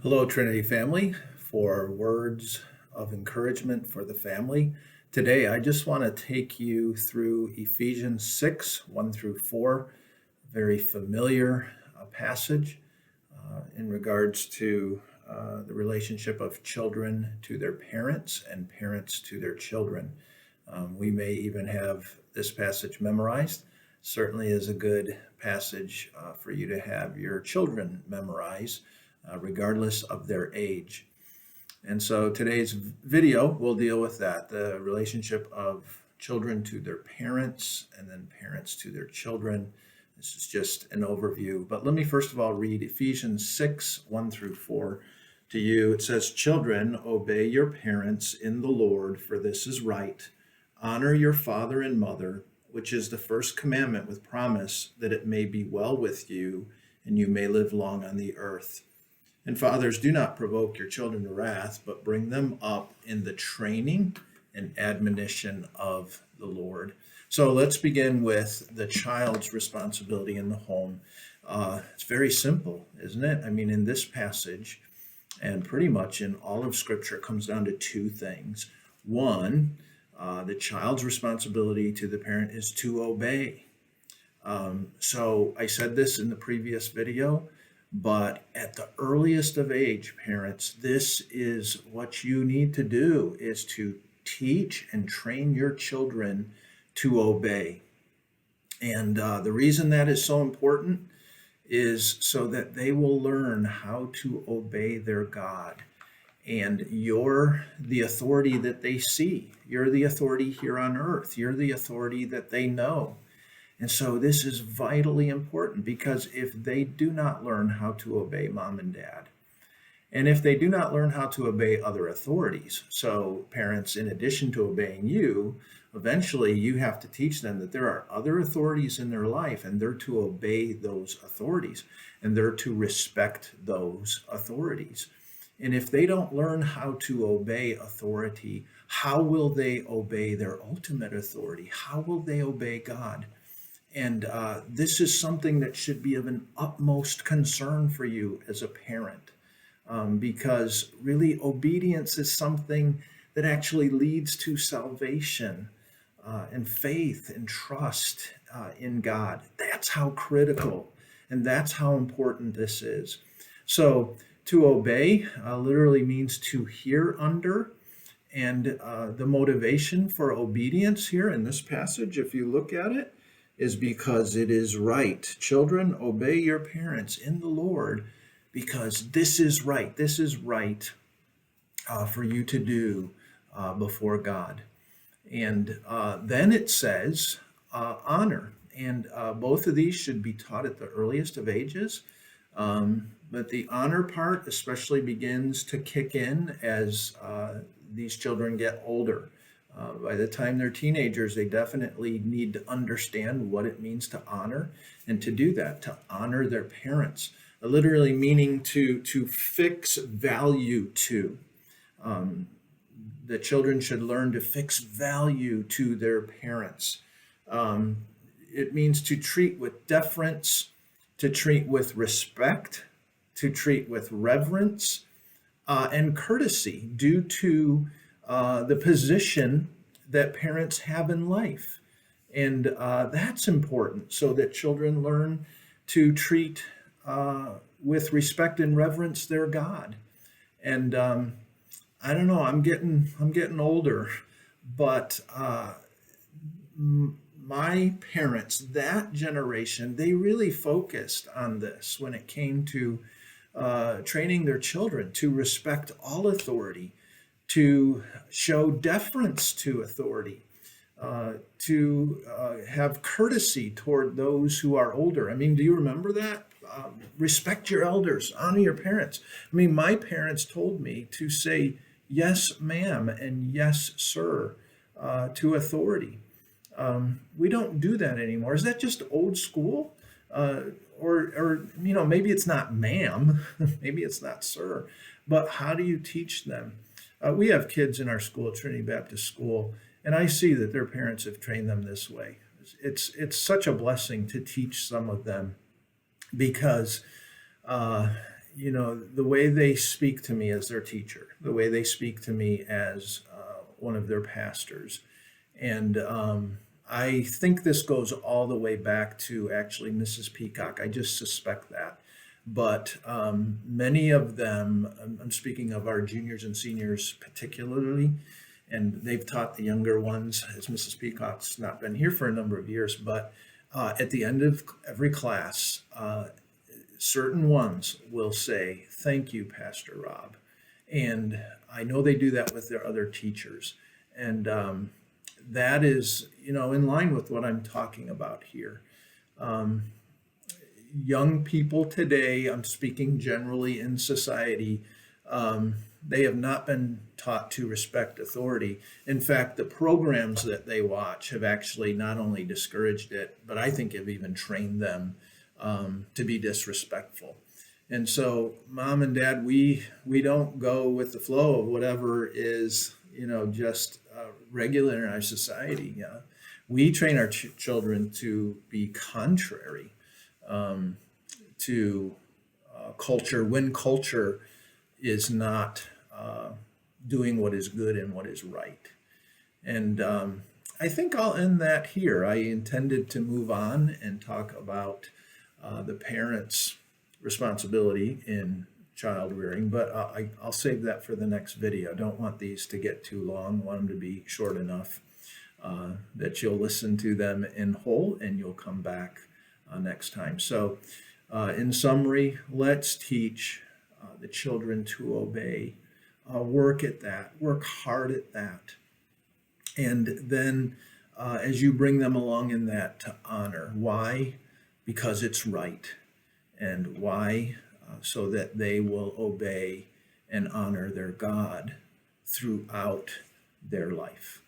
Hello, Trinity family, for words of encouragement for the family. Today, I just want to take you through Ephesians 6 1 through 4, very familiar passage in regards to the relationship of children to their parents and parents to their children. We may even have this passage memorized. Certainly is a good passage for you to have your children memorize, regardless of their age. And so today's video will deal with that, the relationship of children to their parents and then parents to their children. This is just an overview, but let me first of all read Ephesians 6 1 through 4 to you. It says, "Children, obey your parents in the Lord, for this is right. Honor your father and mother, which is the first commandment with promise that it may be well with you and you may live long on the earth. And fathers, do not provoke your children to wrath, but bring them up in the training and admonition of the Lord." So let's begin with the child's responsibility in the home. It's very simple, isn't it? I mean, in this passage, and pretty much in all of Scripture, it comes down to two things. One, the child's responsibility to the parent is to obey. So I said this in the previous video, but at the earliest of age, parents, this is what you need to do, is to teach and train your children to obey. And the reason that is so important is so that they will learn how to obey their God. And you're the authority that they see. You're the authority here on earth. You're the authority that they know. And so this is vitally important, because if they do not learn how to obey mom and dad, and if they do not learn how to obey other authorities, so parents, in addition to obeying you, eventually you have to teach them that there are other authorities in their life, and they're to obey those authorities, and they're to respect those authorities. And if they don't learn how to obey authority, how will they obey their ultimate authority? How will they obey God? And this is something that should be of an utmost concern for you as a parent, because really obedience is something that actually leads to salvation and faith and trust in God. That's how critical and that's how important this is. So to obey literally means to hear under. And the motivation for obedience here in this passage, if you look at it, is because it is right. Children, obey your parents in the Lord, because this is right. This is right for you to do before God. And then it says honor. And both of these should be taught at the earliest of ages. But the honor part especially begins to kick in as these children get older. By the time they're teenagers, they definitely need to understand what it means to honor, and to do that, to honor their parents, literally meaning to fix value to. The children should learn to fix value to their parents. It means to treat with deference, to treat with respect, to treat with reverence and courtesy due to the position that parents have in life. And that's important, so that children learn to treat with respect and reverence their God. And I don't know, I'm getting older, but my parents, that generation, they really focused on this when it came to training their children to respect all authority, to show deference to authority, to have courtesy toward those who are older. I mean, do you remember that? Respect your elders, honor your parents. I mean, my parents told me to say yes, ma'am, and yes, sir, to authority. We don't do that anymore. Is that just old school? Or maybe it's not ma'am, maybe it's not sir, but how do you teach them? We have kids in our school, Trinity Baptist School, and I see that their parents have trained them this way. It's such a blessing to teach some of them, because the way they speak to me as their teacher, the way they speak to me as one of their pastors. And I think this goes all the way back to actually Mrs. Peacock. I just suspect that. But many of them, I'm speaking of our juniors and seniors particularly, and they've taught the younger ones, as Mrs. Peacock's not been here for a number of years, but at the end of every class, certain ones will say, "Thank you, Pastor Rob." And I know they do that with their other teachers. And that is, in line with what I'm talking about here. Young people today, I'm speaking generally in society, they have not been taught to respect authority. In fact, the programs that they watch have actually not only discouraged it, but I think have even trained them to be disrespectful. And so, mom and dad, we don't go with the flow of whatever is, just regular in our society. Yeah, we train our children to be contrary to culture when culture is not doing what is good and what is right. And I think I'll end that here. I intended to move on and talk about the parents' responsibility in child rearing, but I'll save that for the next video. I don't want these to get too long. I want them to be short enough that you'll listen to them in whole and you'll come back next time. So in summary, let's teach the children to obey. Work at that. Work hard at that. And then as you bring them along in that, to honor. Why? Because it's right. And why? So that they will obey and honor their God throughout their life.